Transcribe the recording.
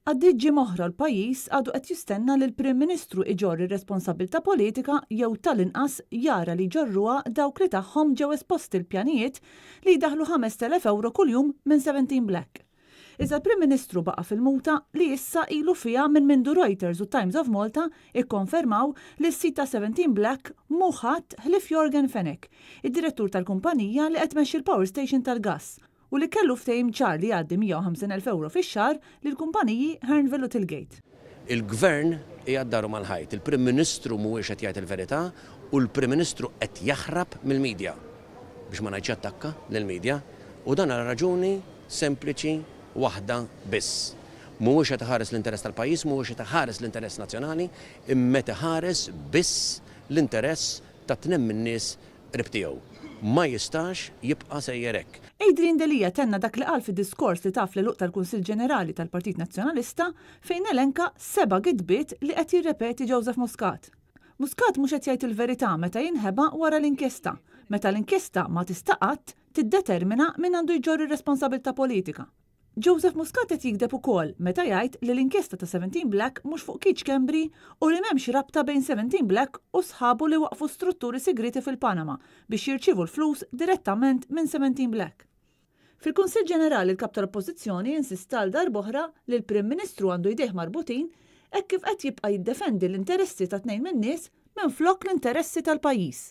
Għaddiet ġimgħa oħra l-pajjiż għadu qed jistenna li l-Prim Ministru iġorri responsabbiltà politika jew tal-inqas jara li jġorruha dawk li tagħhom ġew esposti l-pjanijiet li jdaħħlu 5,000 euro kuljum minn 17 Black. Iżda l-Prim Ministru baqa' fil-muta li issa ilu fiha minn mindu Reuters u Times of Malta ikkonfermaw li s-sit ta' 17 Black mhu ħadd ħlief Jorgen Fenech, id-direttur tal-kumpanija li qed tmexxi l-power station tal-gass u li kellu ftehim ċar li jgħaddi 150,000 euro fix-xahar lill-kumpaniji Hernville u Tilgate. Il-Gvern qiegħed dahru mal-ħajt, il-Prim Ministru mhuwiex qed jgħid il-verità u l-Prim Ministru qed jaħrab mill-midja biex ma ngħidx attakka lill-midja u dan għal raġuni sempliċi waħda biss. Mhuwiex qed iħares l-interess tal-pajjiż, mhuwiex qed iħares l-interess nazzjonali, imma iħares biss l-interess ta' tniem min-nies qrib tiegħu. Ma jistax jibqa' sejjer hekk. Adrian Delia tenna dak li qal fid-diskors li taf l-luq tal-Kunsill Ġenerali tal-Partit Nazzjonalista fejn elenka 7 gidbiet li qed jirrepeti Joseph Muscat. Muscat mhux qed jgħid il-verità meta jinħeba wara l-inkjesta, meta l-inkjesta ma tista' qatt tiddetermina min għandu jġorri responsabbiltà politika. Joseph Muscat qed jikdeb ukoll meta jgħid li l-inkjesta ta' 17 Black mhux fuq Keith Schembri u li m'hemmx rabta bejn 17 Black u sħabu li waqfu strutturi segreti fil-Panama biex jirċievu l-flus direttament minn 17 Black. Fil-Kunsill Ġenerali l-Kap tal-Oppożizzjoni insista għal darb'oħra li l-Prim Ministru għandu jdejh marbutin hekk kif qed jibqa' jiddefendi l-interessi ta' tnejn min-nies minflok l-interessi tal-pajjiż.